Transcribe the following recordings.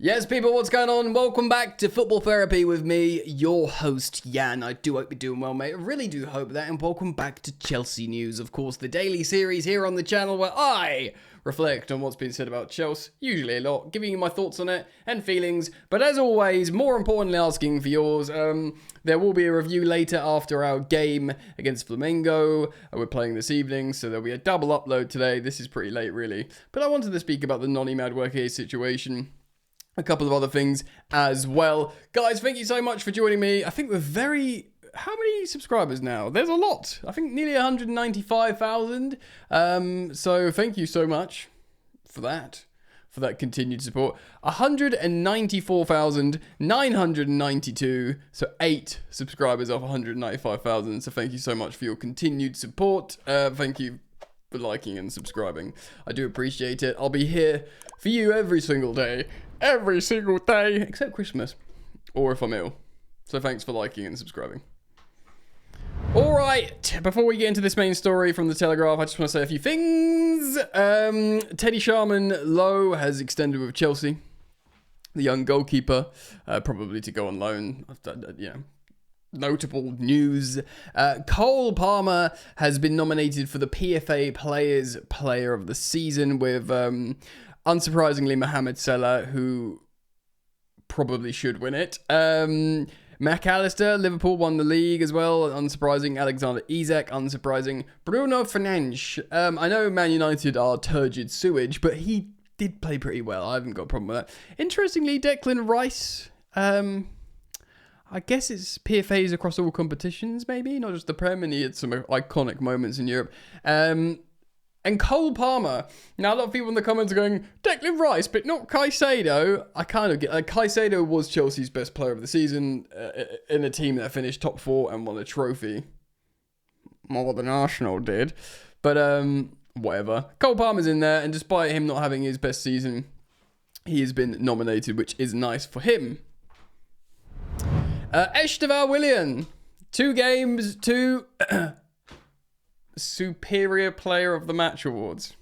Yes, people, what's going on? Welcome back to Football Therapy with me, your host, Jan. I do hope you're doing well, mate. I really do hope that. And welcome back to Chelsea News, of course, the daily series here on the channel where I reflect on what's been said about Chelsea, usually a lot, giving you my thoughts on it and feelings. But as always, more importantly, asking for yours. There will be a review later after our game against Flamengo. We're playing this evening, so there'll be a double upload today. This is pretty late, really. But I wanted to speak about the Noni Madueke situation. A couple of other things as well. Guys, thank you so much for joining me. I think we're how many subscribers now? There's a lot. I think nearly 195,000. So thank you so much for that continued support. 194,992. So 8 subscribers off 195,000. So thank you so much for your continued support. Thank you for liking and subscribing. I do appreciate it. I'll be here for you every single day, except Christmas, or if I'm ill. So thanks for liking and subscribing. All right, before we get into this main story from the Telegraph, I just want to say a few things. Teddy Sharman-Lowe has extended with Chelsea, the young goalkeeper, probably to go on loan. Notable news. Cole Palmer has been nominated for the PFA Players Player of the Season with, unsurprisingly, Mohamed Salah, who probably should win it. McAllister, Liverpool won the league as well. Unsurprising. Alexander Isak, unsurprising. Bruno Fernandes. I know Man United are turgid sewage, but he did play pretty well. I haven't got a problem with that. Interestingly, Declan Rice. I guess it's PFAs across all competitions, maybe, not just the Prem, and he had some iconic moments in Europe. And Cole Palmer. Now, a lot of people in the comments are going, Declan Rice, but not Caicedo. I kind of get Caicedo was Chelsea's best player of the season in a team that finished top 4 and won a trophy. More than Arsenal did. But, whatever. Cole Palmer's in there, and despite him not having his best season, he has been nominated, which is nice for him. Esteval Willian, 2 games, 2 Superior Player of the Match awards.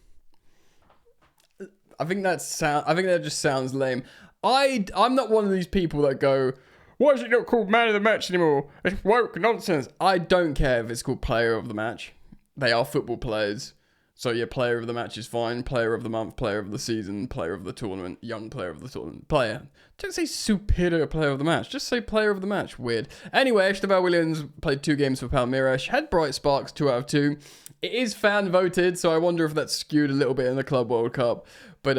I think that just sounds lame. I'm not one of these people that go, why is it not called Man of the Match anymore? It's woke nonsense. I don't care if it's called Player of the Match. They are football players. So yeah, Player of the Match is fine. Player of the Month, Player of the Season, Player of the Tournament, Young Player of the Tournament, Player. Don't say Superior Player of the Match. Just say Player of the Match. Weird. Anyway, Esteval Williams played 2 games for Palmeiras. Had bright sparks, 2 out of 2. It is fan voted, so I wonder if that's skewed a little bit in the Club World Cup. But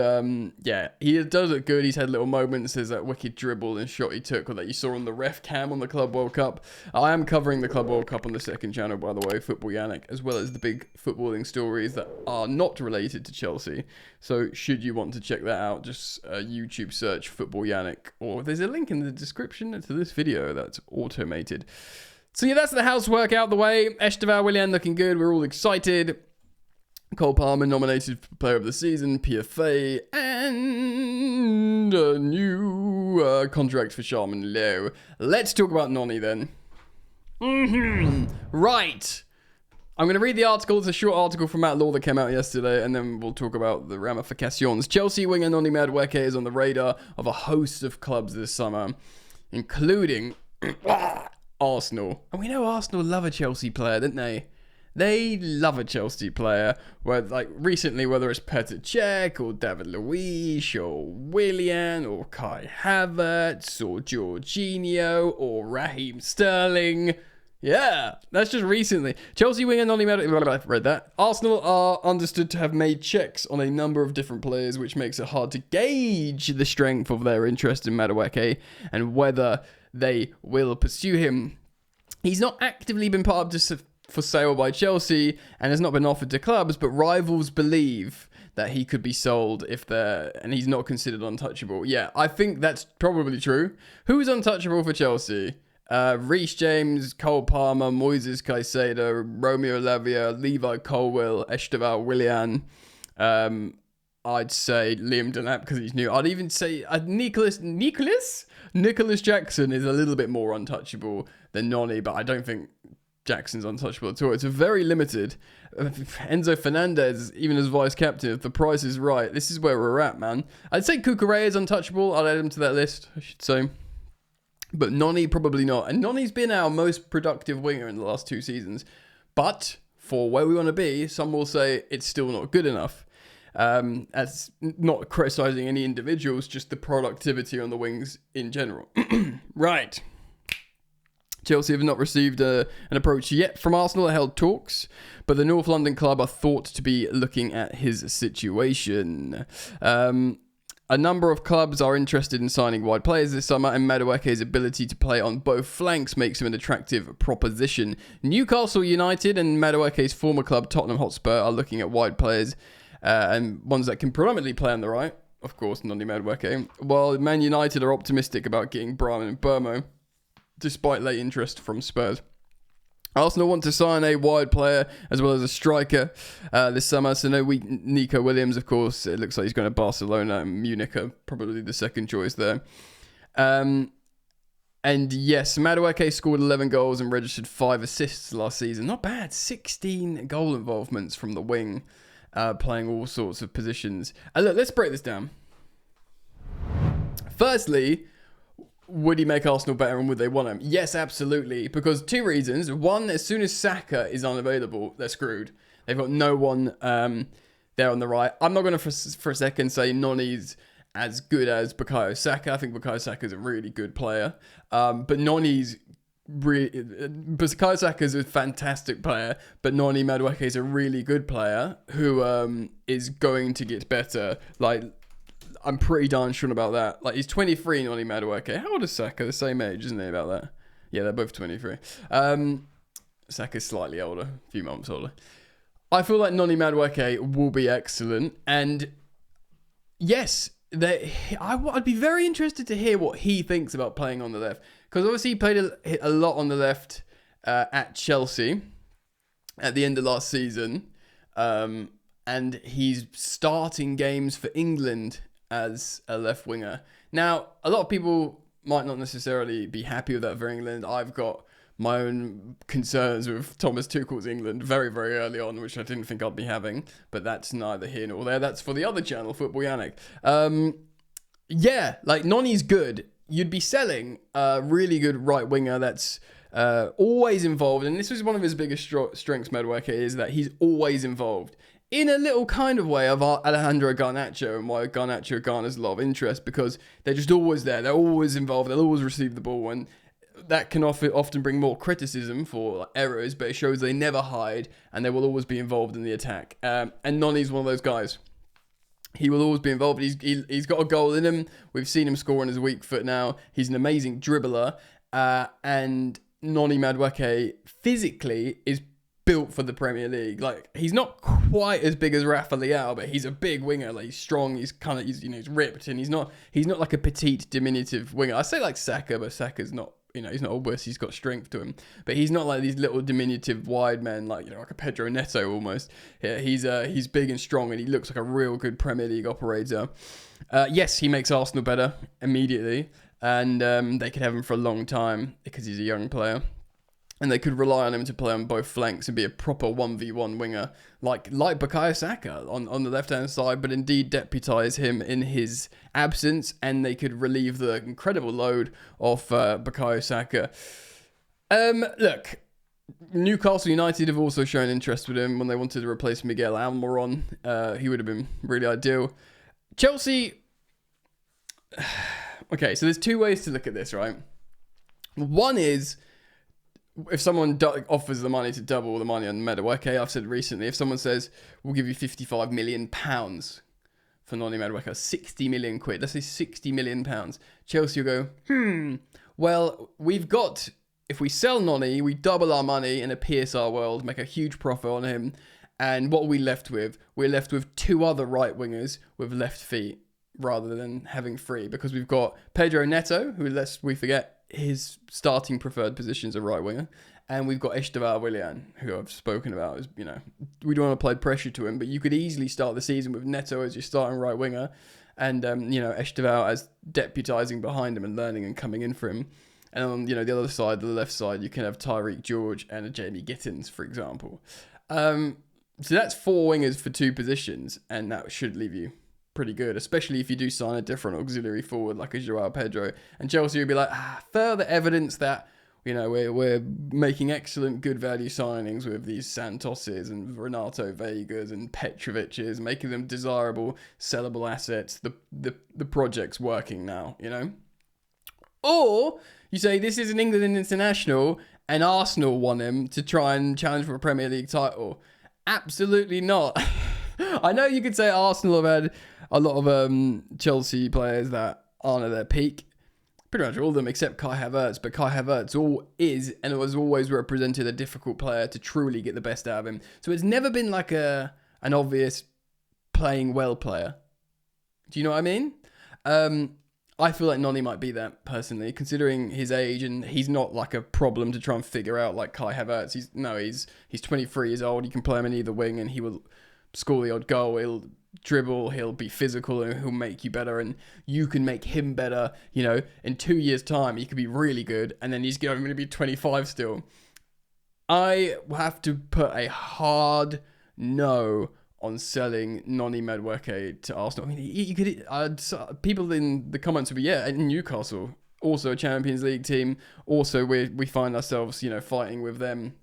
yeah, he does look good. He's had little moments. There's that wicked dribble and shot he took that you saw on the ref cam on the Club World Cup. I am covering the Club World Cup on the second channel, by the way, Football Yannick, as well as the big footballing stories that are not related to Chelsea. So should you want to check that out, just YouTube search Football Yannick, or there's a link in the description to this video that's automated. So yeah, that's the housework out the way. Esteval Willian looking good. We're all excited. Cole Palmer nominated for Player of the Season, PFA, and a new contract for Sharman-Lowe. Let's talk about Noni then. Right. I'm going to read the article. It's a short article from Matt Law that came out yesterday, and then we'll talk about the ramifications. Chelsea winger Noni Madueke is on the radar of a host of clubs this summer, including Arsenal. And we know Arsenal love a Chelsea player, don't they? They love a Chelsea player, where like recently, whether it's Petr Cech or David Luiz or Willian or Kai Havertz or Jorginho or Raheem Sterling. Yeah, that's just recently. Chelsea winger Noni Madueke, I've read that. Arsenal are understood to have made checks on a number of different players, which makes it hard to gauge the strength of their interest in Madueke and whether they will pursue him. He's not actively been put up for sale by Chelsea and has not been offered to clubs, but rivals believe that he could be sold and he's not considered untouchable. Yeah, I think that's probably true. Who's untouchable for Chelsea? Reece James, Cole Palmer, Moises Caicedo, Romeo Lavia, Levi Colwill, Esteval Willian. I'd say Liam Delap because he's new. I'd even say Nicholas Jackson is a little bit more untouchable than Noni, but I don't think Jackson's untouchable at all. It's a very limited. Enzo Fernandez, even as vice captain, if the price is right, this is where we're at, man. I'd say Cucurella is untouchable. I'll add him to that list, I should say. But Noni, probably not. And Noni's been our most productive winger in the last 2 seasons. But for where we want to be, some will say it's still not good enough. That's not criticising any individuals, just the productivity on the wings in general. Right. Chelsea have not received an approach yet from Arsenal. They held talks, but the North London club are thought to be looking at his situation. A number of clubs are interested in signing wide players this summer, and Madueke's ability to play on both flanks makes him an attractive proposition. Newcastle United and Madueke's former club Tottenham Hotspur are looking at wide players and ones that can predominantly play on the right. Of course, Noni Madueke. While Man United are optimistic about getting Brahim and Burmo, despite late interest from Spurs. Arsenal want to sign a wide player as well as a striker this summer. So Nico Williams, of course. It looks like he's going to Barcelona, and Munich are probably the second choice there. And yes, Madueke scored 11 goals and registered 5 assists last season. Not bad. 16 goal involvements from the wing, playing all sorts of positions. And look, let's break this down. Firstly, would he make Arsenal better and would they want him? Yes, absolutely. Because 2 reasons. One, as soon as Saka is unavailable, they're screwed. They've got no one there on the right. I'm not going to for a second say Noni's as good as Bukayo Saka. I think Bukayo Saka is a really good player. But Noni's Bukayo Saka is a fantastic player, but Noni Madueke is a really good player who is going to get better. Like, I'm pretty darn sure about that. Like, he's 23, Noni Madueke. How old is Saka? The same age, isn't he, about that? Yeah, they're both 23. Saka's slightly older, a few months older. I feel like Noni Madueke will be excellent. And yes, I'd be very interested to hear what he thinks about playing on the left. Because obviously he played a lot on the left at Chelsea at the end of last season. And he's starting games for England as a left winger. Now, a lot of people might not necessarily be happy with that for England. I've got my own concerns with Thomas Tuchel's England very, very early on, which I didn't think I'd be having. But that's neither here nor there. That's for the other channel, Football Yannick. Yeah, like, Noni's good. You'd be selling a really good right winger that's always involved. And this was one of his biggest strengths, Madueke, is that he's always involved. In a little kind of way of Alejandro Garnacho, and why Garnacho garners a lot of interest, because they're just always there. They're always involved. They'll always receive the ball, and that can often bring more criticism for errors, but it shows they never hide, and they will always be involved in the attack. And Noni's one of those guys. He will always be involved. He's got a goal in him. We've seen him score on his weak foot now. He's an amazing dribbler, and Noni Madueke physically is built for the Premier League. Like, he's not quite as big as Rafa Leao, but he's a big winger. Like, he's strong. He's ripped, and he's not like a petite, diminutive winger. I say like Saka, but Saka's not. He's not obvious. He's got strength to him, but he's not like these little diminutive wide men, like a Pedro Neto almost. Yeah, he's big and strong, and he looks like a real good Premier League operator. Yes, he makes Arsenal better immediately, and they could have him for a long time because he's a young player. And they could rely on him to play on both flanks and be a proper 1v1 winger, like Bukayo Saka on the left-hand side, but indeed deputise him in his absence, and they could relieve the incredible load of Bukayo Saka. Look, Newcastle United have also shown interest with him when they wanted to replace Miguel Almiron. He would have been really ideal. Chelsea... Okay, so there's 2 ways to look at this, right? One is, if someone offers the money to double the money on Madueke, I've said recently, if someone says, we'll give you £55 million for Noni Madueke, 60 million quid, let's say £60 million, Chelsea will go, well, we've got, if we sell Noni, we double our money in a PSR world, make a huge profit on him, and what are we left with? We're left with 2 other right wingers with left feet, rather than having 3, because we've got Pedro Neto, who, lest we forget, his starting preferred position is a right winger, and we've got Esteban Willian, who I've spoken about as, we don't want to apply pressure to him, but you could easily start the season with Neto as your starting right winger, and Esteban as deputising behind him and learning and coming in for him. And on, the other side, the left side, you can have Tyreek George and a Jamie Gittins, for example. So that's 4 wingers for 2 positions, and that should leave you pretty good, especially if you do sign a different auxiliary forward like a Joao Pedro. And Chelsea would be like, further evidence that, we're making excellent good value signings with these Santoses and Renato Vegas and Petrovic's, making them desirable, sellable assets. The project's working now, Or you say this is an England international and Arsenal want him to try and challenge for a Premier League title. Absolutely not. I know you could say Arsenal have had a lot of Chelsea players that aren't at their peak. Pretty much all of them except Kai Havertz. But Kai Havertz is and has always represented a difficult player to truly get the best out of him. So it's never been like an obvious playing well player. Do you know what I mean? I feel like Noni might be that, personally, considering his age, and he's not like a problem to try and figure out like Kai Havertz. He's 23 years old. You can play him in either wing and he will score the odd goal. He'll dribble, he'll be physical, and he'll make you better, and you can make him better. In 2 years' time, he could be really good, and then he's going to be 25 still. I have to put a hard no on selling Noni Madueke to Arsenal. I mean, people in the comments would be, in Newcastle, also a Champions League team. Also, we find ourselves, fighting with them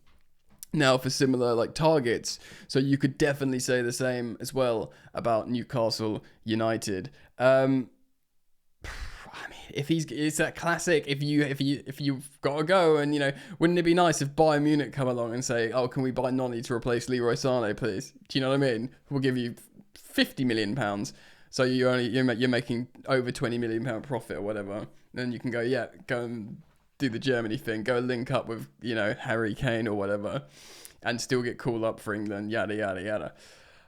now for similar like targets. So you could definitely say the same as well about Newcastle United. If it's that classic, if you've got to go, and wouldn't it be nice if Bayern Munich come along and say, oh, can we buy Noni to replace Leroy Sané, please? Do you know what I mean? We'll give you £50 million, so you're making over £20 million profit or whatever. Then you can go and do the Germany thing, go link up with Harry Kane or whatever, and still get called up for England, yada yada yada.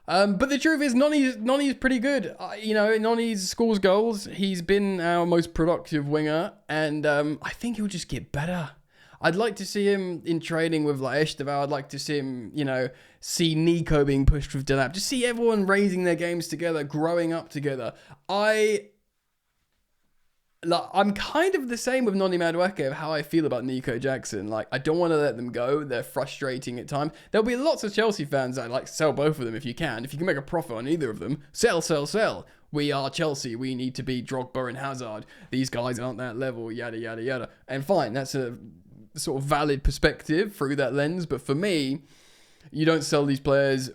But the truth is, Noni's pretty good. Noni scores goals. He's been our most productive winger, and I think he'll just get better. I'd like to see him in training with like Esteval. I'd like to see him, see Nico being pushed with Delap. Just see everyone raising their games together, growing up together. I'm kind of the same with Noni Madueke of how I feel about Nico Jackson. Like, I don't want to let them go. They're frustrating at times. There'll be lots of Chelsea fans that like sell both of them if you can. If you can make a profit on either of them, sell. We are Chelsea. We need to be Drogba and Hazard. These guys aren't that level, yada, yada, yada. And fine, that's a sort of valid perspective through that lens. But for me, you don't sell these players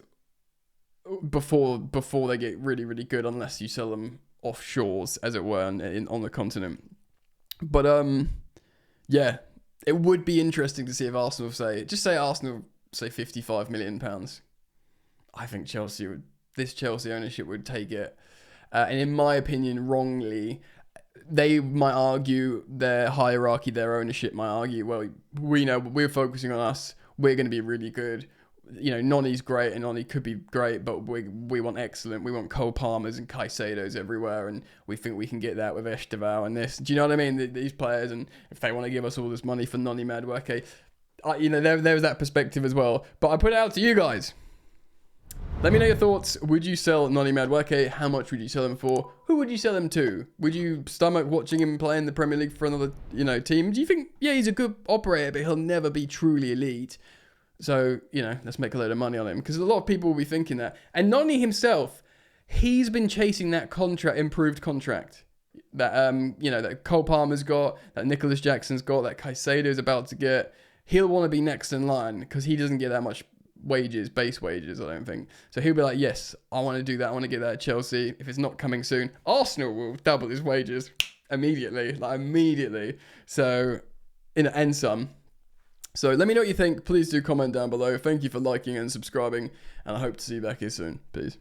before they get really, really good unless you sell them offshores, as it were, on the continent. But it would be interesting to see if Arsenal say £55 million. I think this Chelsea ownership would take it, and in my opinion, wrongly. They might argue their hierarchy, their ownership might argue, well, we know we're focusing on us. We're going to be really good. Noni's great and Noni could be great, but we want excellent. We want Cole Palmers and Caicedos everywhere, and we think we can get that with Esteval and this. Do you know what I mean? These players, and if they want to give us all this money for Noni Madueke, there's that perspective as well. But I put it out to you guys. Let me know your thoughts. Would you sell Noni Madueke? How much would you sell him for? Who would you sell him to? Would you stomach watching him play in the Premier League for another, team? Do you think, he's a good operator, but he'll never be truly elite? So, let's make a load of money on him. Because a lot of people will be thinking that. And Noni himself, he's been chasing that improved contract. That, that Cole Palmer's got, that Nicholas Jackson's got, that Caicedo's about to get. He'll want to be next in line because he doesn't get that much base wages, I don't think. So he'll be like, yes, I want to do that. I want to get that at Chelsea. If it's not coming soon, Arsenal will double his wages immediately. So, and some. So let me know what you think. Please do comment down below. Thank you for liking and subscribing, and I hope to see you back here soon. Peace.